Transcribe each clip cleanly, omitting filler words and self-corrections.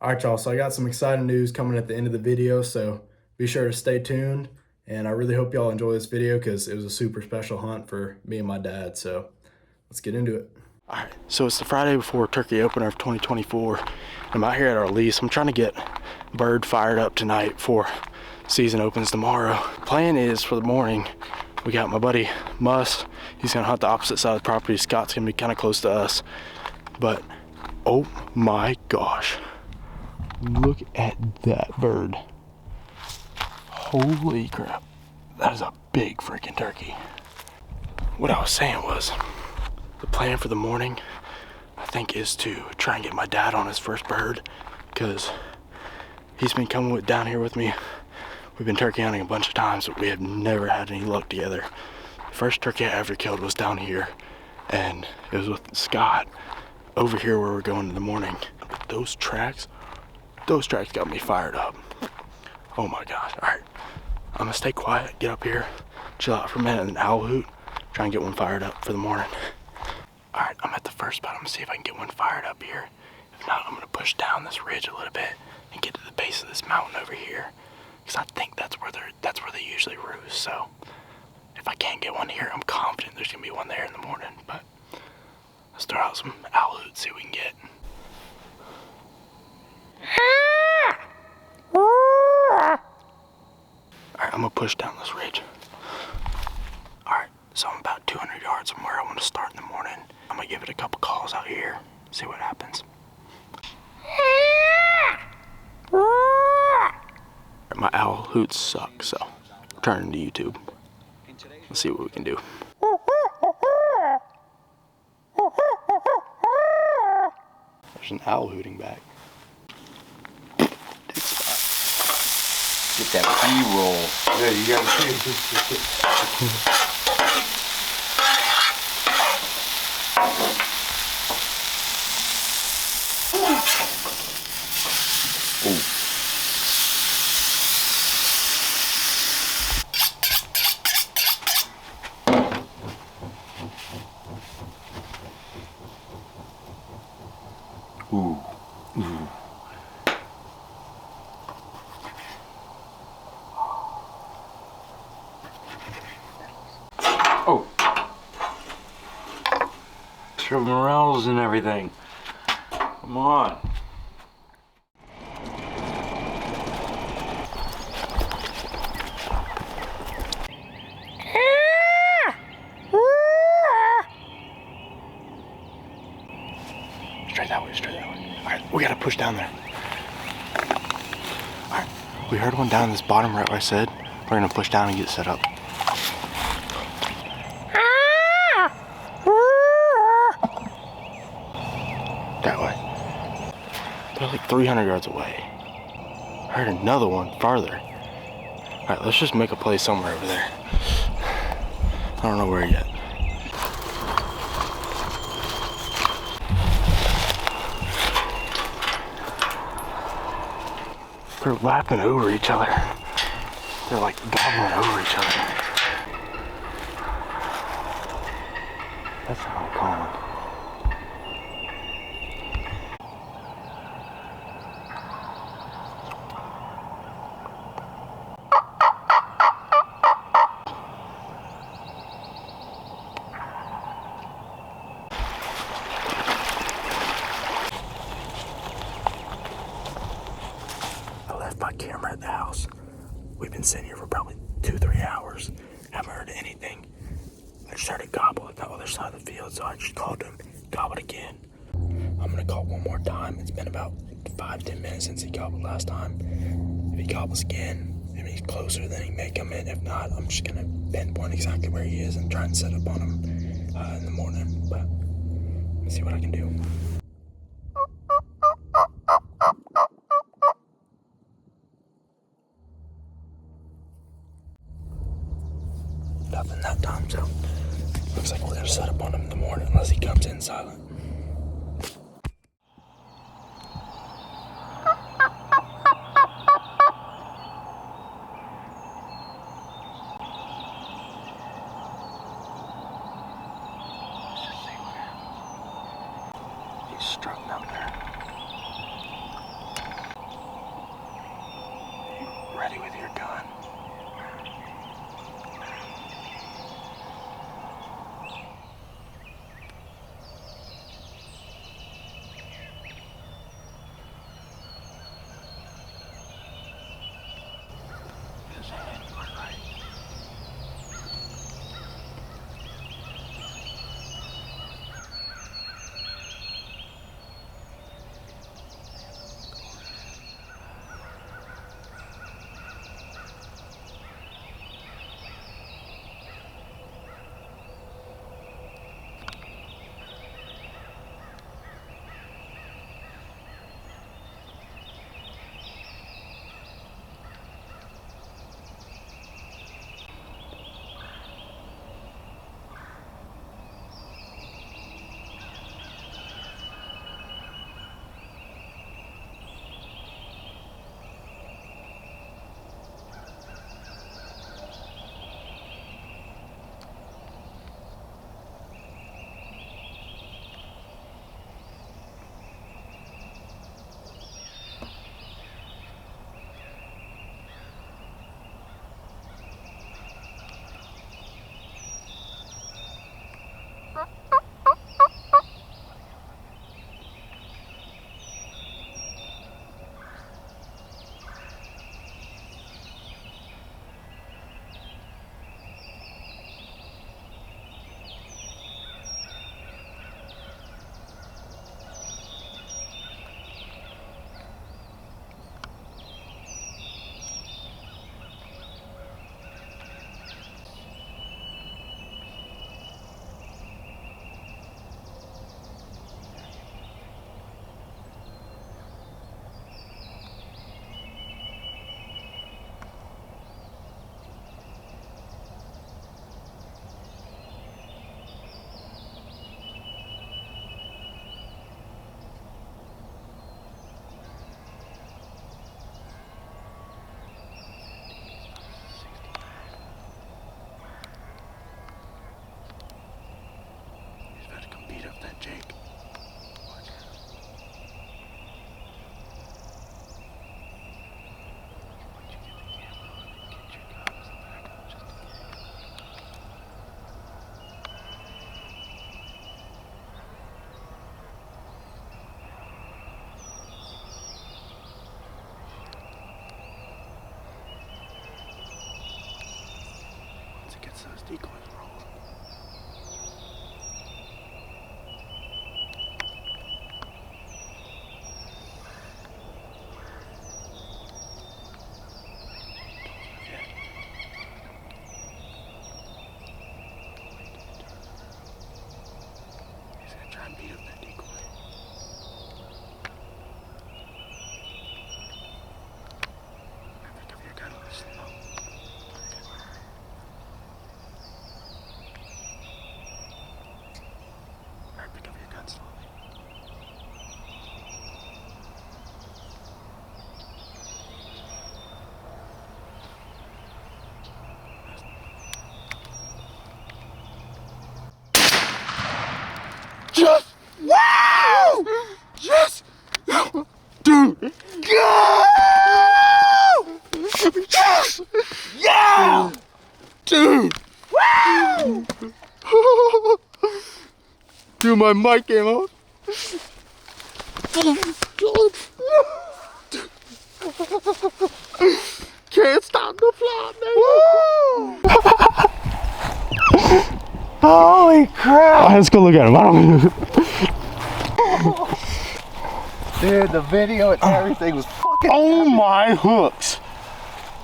All right, y'all, so I got some exciting news coming at the end of the video, so be sure to stay tuned, and I really hope y'all enjoy this video because it was a super special hunt for me and my dad, so let's get into it. All right, so it's the Friday before turkey opener of 2024. I'm out here at our lease. I'm trying to get bird fired up tonight before season opens tomorrow. Plan is for the morning, we got my buddy Muss. He's gonna hunt the opposite side of the property. Scott's gonna be kind of close to us, but oh my gosh. Look at that bird. Holy crap. That is a big freaking turkey. What I was saying was, the plan for the morning, I think, is to try and get my dad on his first bird, because he's been coming down here with me. We've been turkey hunting a bunch of times, but we have never had any luck together. The first turkey I ever killed was down here, and it was with Scott over here where we're going in the morning. But those tracks got me fired up. Oh my gosh. All right, I'm gonna stay quiet, get up here, chill out for a minute, and then owl hoot, try and get one fired up for the morning. All right, I'm at the first spot. I'm gonna see if I can get one fired up here. If not, I'm gonna push down this ridge a little bit and get to the base of this mountain over here, because I think that's where they usually roost. So if I can't get one here, I'm confident there's gonna be one there in the morning. But let's throw out some owl hoot, see what we can get. Alright, I'm gonna push down this ridge. Alright, so I'm about 200 yards from where I want to start in the morning. I'm gonna give it a couple calls out here, see what happens. My owl hoots suck, so I'm turning to YouTube. Let's see what we can do. There's an owl hooting back. Get that B-roll. Yeah, you gotta see it. Ooh. Ooh. Oh. Show morels and everything. Come on. Straight that way, straight that way. Alright, we gotta push down there. Alright, we heard one down this bottom right where I said. We're gonna push down and get set up. That way. They're like 300 yards away. I heard another one farther. Alright, let's just make a play somewhere over there. I don't know where yet. They're lapping over each other. They're like gobbling over each other. That's how I'm calling. My camera at the house. We've been sitting here for probably 2-3 hours. Haven't heard anything. I just heard it gobble at the other side of the field, so I just called him, gobbled again. I'm gonna call one more time. It's been about 5-10 minutes since he gobbled last time. If he gobbles again, if he's closer, then he may come in. If not, I'm just gonna pinpoint exactly where he is and try and set up on him in the morning. But let's see what I can do. Nothing that time, so Looks like we're gonna set up on him in the morning unless he comes in silent. He's strutting out there. You ready with your gun? Jake. Once it gets those decoys rolling. Beat up that decoy. Pick up your gun slow. Alright, pick up your gun slowly. Just wow! Yes! Dude! Go! Yes! Yeah! Dude! Wow! Dude, my mic came off. Can't stop the flop, man. Holy crap! Right, let's go look at him. Dude, the video and everything was fucking Oh my hooks!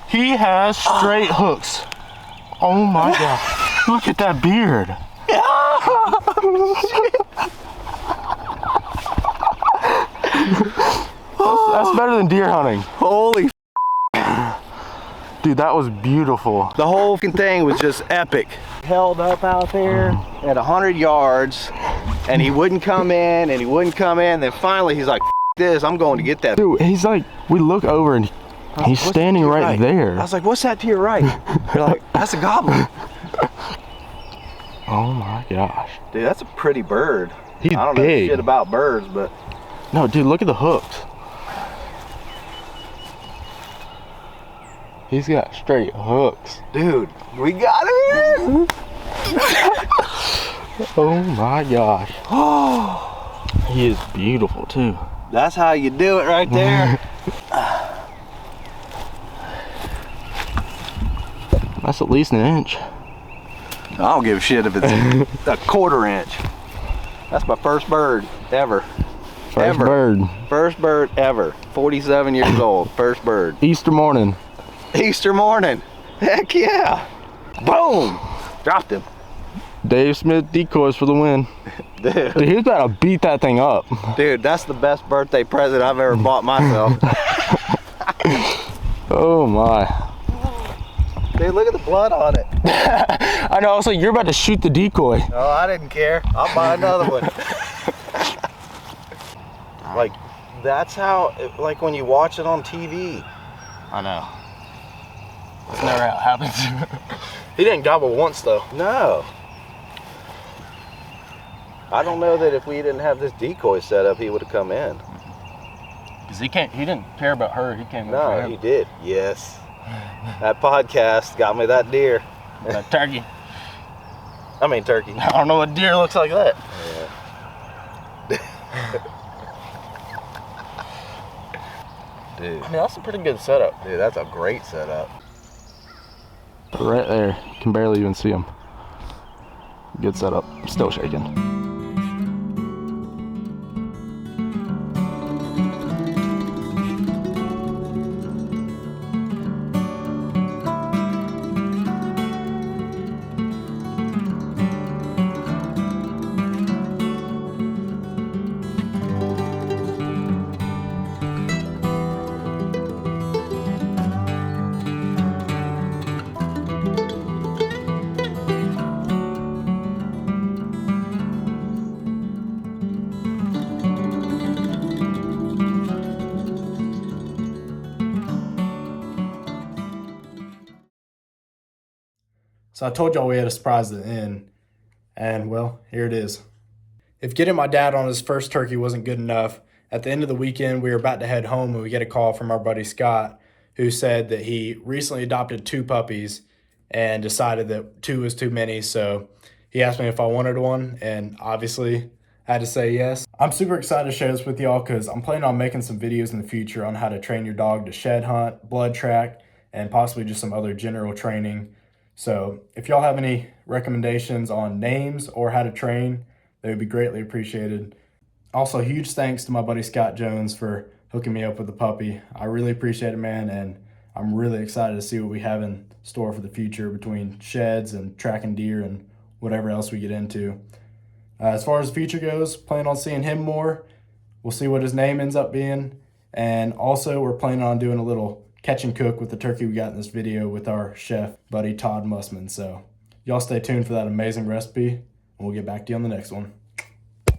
He has straight hooks. Oh my god! Look at that beard. That's better than deer hunting. holy Dude, that was beautiful. The whole fucking thing was just epic. Held up out there at 100 yards, and he wouldn't come in, and he wouldn't come in. Then finally, he's like, "F this, I'm going to get that." Dude, he's like, we look over and he's What's standing to your right there. I was like, "What's that to your right?" You're like, "That's a goblin." Oh my gosh. Dude, that's a pretty bird. He's I don't big. know shit about birds, but No, dude, look at the hooks. He's got straight hooks. dude, we got him in. Oh my gosh. He is beautiful too. That's how you do it right there. That's at least an inch. I don't give a shit if it's a quarter inch. That's my first bird ever. First bird. First bird ever. 47 years old. First bird. Easter morning. Easter morning. Heck yeah. Boom. Dropped him. Dave Smith decoys for the win. Dude, Dude, he's about to beat that thing up. dude, that's the best birthday present I've ever bought myself. Oh my. Dude, look at the blood on it. I know, I was like, you're about to shoot the decoy. Oh, I didn't care. I'll buy another one. Like, that's how, like when you watch it on TV. I know. That's never how it happens. He didn't gobble once though. No. I don't know that if we didn't have this decoy set up, he would have come in. Cause he didn't care about her, he came in for No, him. he did. Yes. That podcast got me that deer. That turkey. I mean, turkey. I don't know what deer looks like that. Dude, I mean, that's a pretty good setup. dude, that's a great setup. Right there, you can barely even see him. Good setup, still shaking. So I told y'all we had a surprise at the end, and well, here it is. If getting my dad on his first turkey wasn't good enough, at the end of the weekend we were about to head home and we get a call from our buddy Scott, who said that he recently adopted 2 puppies and decided that 2 was too many, so he asked me if I wanted one, and obviously I had to say yes. I'm super excited to share this with y'all because I'm planning on making some videos in the future on how to train your dog to shed hunt, blood track, and possibly just some other general training. So if y'all have any recommendations on names or how to train, they would be greatly appreciated. Also, huge thanks to my buddy Scott Jones for hooking me up with the puppy. I really appreciate it, man, and I'm really excited to see what we have in store for the future between sheds and tracking deer and whatever else we get into. As far as the future goes, plan on seeing him more. We'll see what his name ends up being. And also, we're planning on doing a little catch and cook with the turkey we got in this video with our chef buddy Todd Mussman. So y'all stay tuned for that amazing recipe, and we'll get back to you on the next one.